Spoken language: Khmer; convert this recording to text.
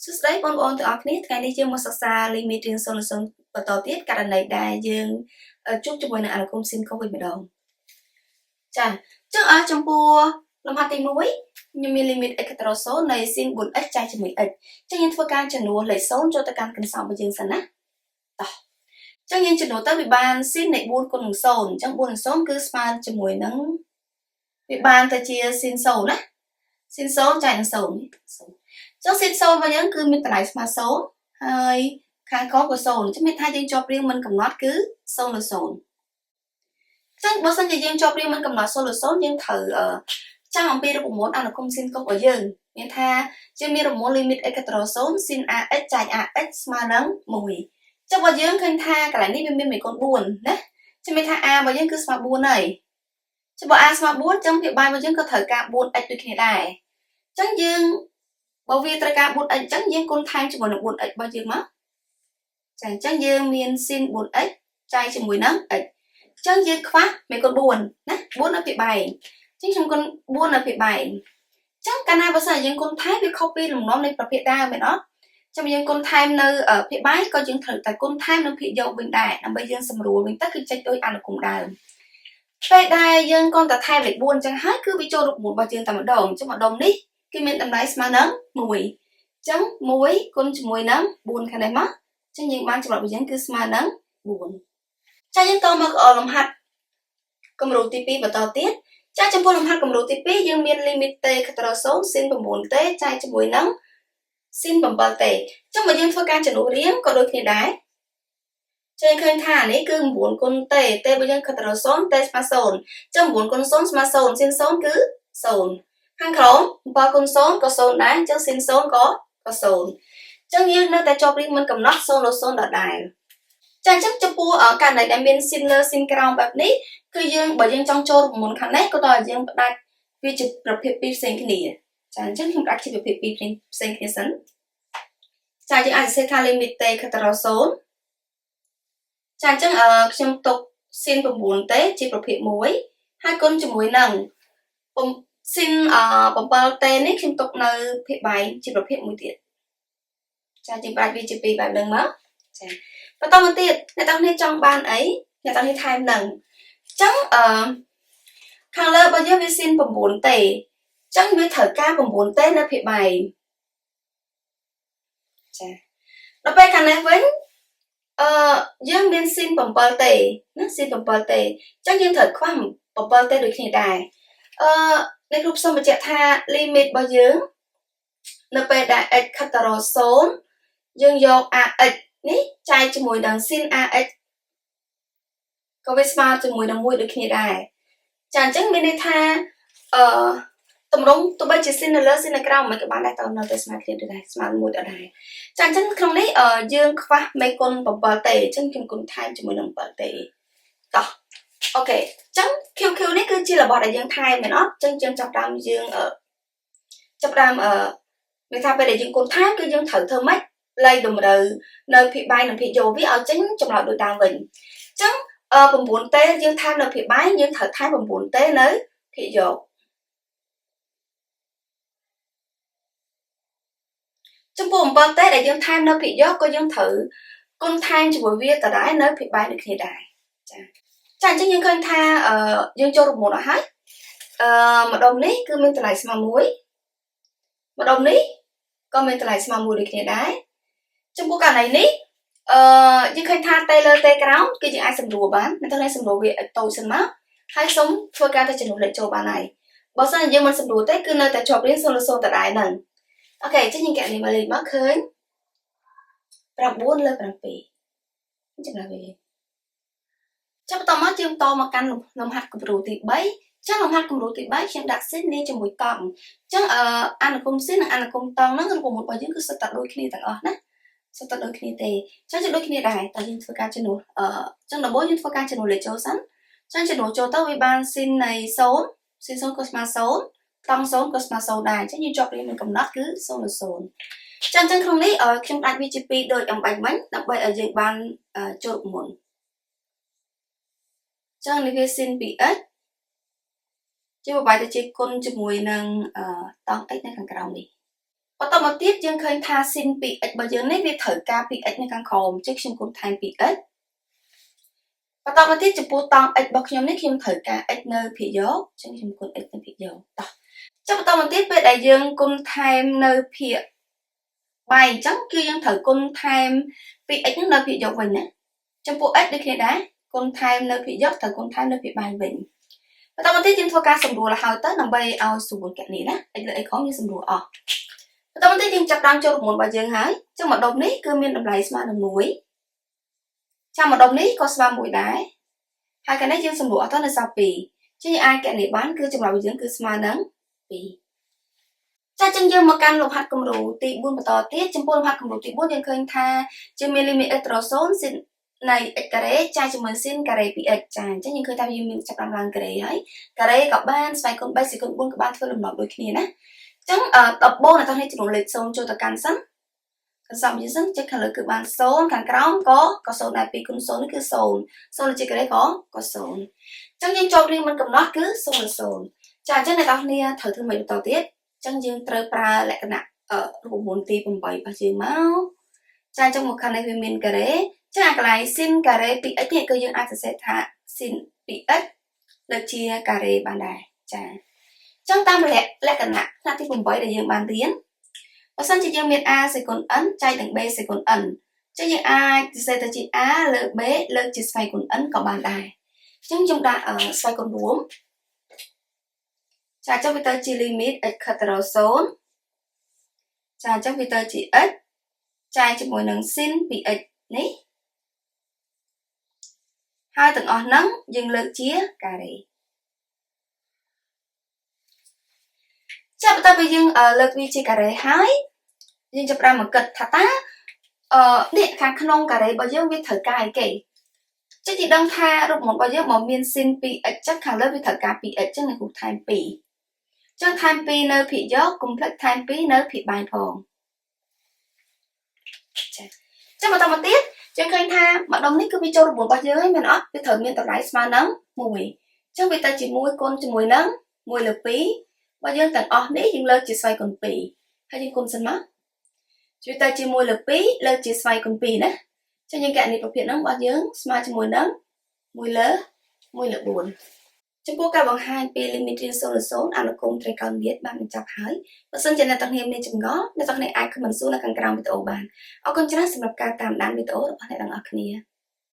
សួស្តីបងប្អូនទាំងអស់គ្នាថ្ងៃនេះយើងមកសិក្សា limit រៀង0 0បន្តទៀតករណីដែលយើងជួបជាមួយនឹងអានុគមស៊ីនកុសវិញម្ដងចាអញ្ចឹងចំពោះលំហាត់ទី1ខ្ញុំមាន limit x ទៅដល់0នៃ sin 4x ចែកជាមួយ x អញ្ចឹងយើងធ្វើការចំនួនលេខ0ចូលទៅកាន់គន្សំរបស់យើងសិនណាតោះអញ្ចឹងយើងចំនួនទៅវាបាន sin នៃ4គុណនឹង0អញ្ចឹង4នឹង0គឺស្មើជាមួយនឹងវាបានទៅជា sin 0ណា sin 0ចែកនឹង0ចុះ sin 0របស់យើងគឺមានតម្លៃស្មើ0ហើយខាងក្រោមក៏0អញ្ចឹងមានថាយើងជាប់រៀងមិនកំណត់គឺ0លើ0អញ្ចឹងបើសិនជាយើងជាប់រៀងមិនកំណត់0លើ0យើងត្រូវចាំអំពីរូបមន្តអានុគម sin កុសរបស់យើងមានថាយើងមានរូបមន្ត limit x ទៅដល់0 sin ax ចែក ax ស្មើនឹង1ចុះបើយើងឃើញថាកន្លែងនេះវាមានមេគុណ4ណាចាំមានថា a របស់យើងគឺស្មើ4ហើយចុះបើ a ស្មើ4អញ្ចឹងភាគបាយរបស់យើងក៏ត្រូវការ 4x ដូចគ្នាដែរអញ្ចឹងយើងបើវាត្រូវការ 4x អញ្ចឹងយើងគុណថែមជាមួយនឹង 4x របស់យើងមកចាអញ្ចឹងយើងមាន sin 4x ចែកជាមួយនឹង x អញ្ចឹងយើងខ្វះមេគុណ4ណា4នៅភាគបាយអញ្ចឹងខ្ញុំគុណ4នៅភាគបាយអញ្ចឹងកាលណាបើសិនយើងគុណថែមវាខុសពីលំនាំនៃប្រភេទដើមមែនអត់ចាំយើងគុណថែមនៅភាគបាយក៏យើងត្រូវតែគុណថែមនៅភាគយកវិញដែរដើម្បីយើងសម្រួលវិញទៅគឺចេញដោយអានុគមដើមពេលដែលយើងគ្រាន់តែថែមលេខ4អញ្ចឹងហើយគឺវាចូលរូបមន្តរបស់យើងតែម្ដងអញ្ចឹងម្ដងនេះគឺមានតម្លៃស្មើនឹង1អញ្ចឹង1គុណជាមួយនឹង4ខាងនេះមកអញ្ចឹងយើងបានចំណុចរបស់យើងគឺស្មើនឹង4ចាយើងតមកលំហាត់គំរូទី2បន្តទៀតចាចំពោះលំហាត់គំរូទី2យើងមាន limit t ទៅដល់0 sin 9t ចែកជាមួយនឹង sin 7t អញ្ចឹងបើយើងធ្វើការចំនួនរៀងក៏ដូចគ្នាដែរចេញឃើញថានេះគឺ9គុណ t របស់យើងទៅដល់0 t ស្មើ0អញ្ចឹង9គុណ0ស្មើ0 sin 0គឺ0ខាងក្រោម7គុណ0ក៏0ដែរអញ្ចឹង sin 0ក៏0អញ្ចឹងយើងនៅតែជាប់រៀងមិនកំណត់0លើ0ដដែលចាអញ្ចឹងចំពោះករណីដែលមាន sin លើ sin ក្រោមបែបនេះគឺយើងបើយើងចង់ចូលរូបមន្តខាងនេះក៏តើយើងផ្ដាច់វាជាប្រភេទពីរផ្សេងគ្នាចាអញ្ចឹងខ្ញុំផ្ដាច់ជាប្រភេទពីរផ្សេងគ្នាសិនចាយើងអាចសរសេរថា limit t ទៅដល់0ចាអញ្ចឹងខ្ញុំទុក sin 9t ជាប្រភេទ1ហើយគុណជាមួយនឹងsin 7t នេះខ្ញុំទុកនៅភាគបាយជាប្រភេទមួយទៀតចាយើងបាច់វាជាពីរបែបហ្នឹងមកចាបន្តមកទៀតអ្នកទាំងនេះចង់បានអីអ្នកទាំងនេះថែមនឹងអញ្ចឹងខាងលើរបស់យើងវា sin 9t អញ្ចឹងវាត្រូវការ 9t នៅភាគបាយចាដល់ពេលខាងនេះវិញយើងមាន sin 7t ណា sin 7t អញ្ចឹងយើងត្រូវខ្វះ 7t ដូចគ្នាដែរអ្នកគ្រូសូមបញ្ជាក់ថា limit របស់យើងនៅពេលដែល x ខិតទៅរក0យើងយក ax នេះចែកជាមួយនឹង sin ax ក៏វាស្មើជាមួយនឹង1ដូចគ្នាដែរចាអញ្ចឹងមានន័យថាតម្រងទោះបីជា sin នៅលើ sin នៅក្រោមមិនក៏បានដែរតើនៅតែស្មើគ្នាដែរស្មើ1ដដែលចាអញ្ចឹងក្នុងនេះយើងខ្វះមេគុណ 7t អញ្ចឹងខ្ញុំគុណថែមជាមួយនឹង 7t តោះអូខេអញ្ចឹង QQ នេះគឺជារបស់ដែលយើងថែមមែនអត់អញ្ចឹងយើងចាប់ដើមយើងចាប់ដើមមានថាពេលដែលយើងគុណថែមគឺយើងត្រូវធ្វើម៉េចលៃតម្រូវនៅភាគបាយនិងភាគយកវាឲ្យចេញចម្លើយដូចដើមវិញអញ្ចឹង9t យើងថែមនៅភាគបាយយើងត្រូវថែម 9t នៅភាគយកចំពោះ 7t ដែលយើងថែមនៅភាគយកក៏យើងត្រូវគុណថែមជាមួយវាដដែលនៅភាគបាយដូចគ្នាដែរចាអញ្ចឹងយើងឃើញថាយើងចូលរូបមន្តអស់ហើយម្ដុំនេះគឺមានតម្លៃស្មើ1ម្ដុំនេះក៏មានតម្លៃស្មើ1ដូចគ្នាដែរចំពោះករណីនេះយើងឃើញថា t លើ t ក្រោមគឺយើងអាចសម្រួលបានមិនត្រូវតែសម្រួលវាឲ្យតូចសិនមកហើយសូមធ្វើការទៅចំនួនលេខចូលបានហើយបើសិនជាយើងមិនសម្រួលទេគឺនៅតែជាប់រៀង0លើ0ដដែលហ្នឹងអូខេអញ្ចឹងយើងកណនីលេខមកឃើញ9លើ7ចំណុចវាចាប់បន្តមកយើងតមកកាន់លំហាត់គំរូទី3ចឹងលំហាត់គំរូទី3ខ្ញុំដាក់ sin លាយជាមួយតង់អញ្ចឹងអានុគម sin និងអានុគមតង់ហ្នឹងរូបមន្តរបស់យើងគឺសុទ្ធតែដូចគ្នាទាំងអស់ណាសុទ្ធតែដូចគ្នាទេអញ្ចឹងដូចគ្នាដែរតែយើងធ្វើការចំនួនអញ្ចឹងដំបូងយើងធ្វើការចំនួនលេខចូលសិនអញ្ចឹងចំនួនចូលទៅវាបាន sin នៃ0 sin 0ក៏ស្មើ0តង់0ក៏ស្មើ0ដែរអញ្ចឹងយើងជាប់រៀងនឹងកំណត់គឺ0លើ0អញ្ចឹងក្នុងនេះខ្ញុំដាក់វាជា2ដូចអំបញ្ញមិញដើម្បីឲ្យយើងបានចូលរូបមន្តចឹងនេះវា sin 2x ជាបបាយទៅជាគុណជាមួយនឹងតង់ x នៅខាងក្រោមនេះ បន្តមកទៀតយើងឃើញថា sin 2x របស់យើងនេះវាត្រូវការ 2x នៅខាងក្រោមអញ្ចឹងខ្ញុំគុណថែម 2x បន្តមកទៀតចំពោះតង់ x របស់ខ្ញុំនេះខ្ញុំត្រូវការ x នៅភាគយកអញ្ចឹងខ្ញុំគុណ x នៅភាគយកតោះចាំបន្តមកទៀតពេលដែលយើងគុណថែមនៅភាគបែកអញ្ចឹងគឺយើងត្រូវគុណថែម 2x ហ្នឹងនៅភាគយកវិញណាចំពោះ x ដូចគ្នាដែរគុណថែមនៅភាគយកត្រូវគុណថែមនៅភាគបែកវិញបន្តមកទៀតយើងធ្វើការសម្រួលឲ្យទៅដើម្បីឲ្យស្រួលកណនេះណា x លើ x ក្រោមយើងសម្រួលអស់បន្តមកទៀតយើងចាប់តាមចូលប្រមូលរបស់យើងហើយអញ្ចឹងម្ដុំនេះគឺមានតម្លៃស្មើនឹង1ចាំម្ដុំនេះក៏ស្មើ1ដែរហើយកណនេះយើងសម្រួលអស់ទៅនៅសល់2ជាងអាចកណនេះបានគឺចម្លើយរបស់យើងគឺស្មើនឹង2ចាចឹងយើងមកកាន់លំហាត់គំរូទី4បន្តទៀតចំពោះលំហាត់គំរូទី4យើងឃើញថាយើងមាន limit x ត្រូវ0 sin នៃ x ការ៉េចាយជាមួយ sin ការ៉េ 2x ចាអញ្ចឹងយើងឃើញថាយើងមានចាប់តាមឡើងការ៉េហើយការ៉េក៏បានស្វ័យគុណ3សេគុណ4ក៏បានធ្វើលំដាប់ដូចគ្នាណាអញ្ចឹង10បូនអ្នកទាំងនេះចំនួនលេខ0ចូលទៅកាន់សិនកន្សំយើងសិនចេះខាងលើគឺបាន0ខាងក្រោមក៏0ដែរ2គុណ0នេះគឺ0 0ជាការ៉េក៏0អញ្ចឹងយើងចូលរៀងមិនកំណត់គឺ0 0ចាអញ្ចឹងអ្នកទាំងគ្នាត្រូវធ្វើមិនបន្តទៀតអញ្ចឹងយើងត្រូវប្រើលក្ខណៈរូបមន្តទី8របស់យើងមកចាអញ្ចឹងមកខាងនេះវាមានការ៉េចាកន្លែង sin ការ៉េ 2x នេះគឺយើងអាចសរសេរថា sin 2x លើកជាការ៉េបានដែរចាអញ្ចឹងតាមលក្ខណៈផ្នែកទី8ដែលយើងបានរៀនបើសិនជាយើងមាន a សេគុណ n ចែកនឹង b សេគុណ n អញ្ចឹងយើងអាចសរសេរទៅជា a លើក b លើកជាស្វ័យគុណ n ក៏បានដែរអញ្ចឹងខ្ញុំដាក់ស្វ័យគុណរួមចាអញ្ចឹងវាទៅជា limit x ខិតទៅរក0ចាអញ្ចឹងវាទៅជា x ចែកជាមួយនឹង sin 2x នេះហើយទាំងអស់ហ្នឹងយើងលើកជាការ៉េចាប់បន្ទាប់ពីយើងលើកវាជាការ៉េហើយយើងចាប់ផ្ដើមមកគិតថាតើនេះខាងក្នុងការ៉េរបស់យើងវាត្រូវការអីគេចឹងទីដឹងថារូបមន្តរបស់យើងមកមាន sin 2x ចឹងខាងលើវាត្រូវការ 2x ចឹងនឹងគ្រូថែម2ចឹងថែម2នៅភាគយកកុំភ្លេចថែម2នៅភាគបែកផងចាចឹងបន្តមកទៀតយើងឃើញថាម្ដុំនេះគឺវាចូលរូបមន្តរបស់យើងហើយមែនអត់វាត្រូវមានតម្លៃស្មើនឹង1ចឹងវាទៅជា1គុណជាមួយនឹង1លើ2បើយើងទាំងអស់នេះយើងលើកជាស្វ័យគុណ2ហើយយើងគុណសិនមកជួយទៅជា1លើ2លើកជាស្វ័យគុណ2ណាចឹងយើងកណនីប្រភេទហ្នឹងរបស់យើងស្មើជាមួយនឹង1លើ4ចំពោះការបង្ហាញពី limit រៀង0 0អនុគមត្រីកោណវិទ្យាបានបញ្ចប់ហើយបើសិនជាអ្នកទាំងគ្នាមានចម្ងល់អ្នកទាំងគ្នាអាច comment សួរនៅខាងក្រោមវីដេអូបានអរគុណច្រើនសម្រាប់ការតាមដានវីដេអូរបស់អ្នកទាំងអស់គ្នា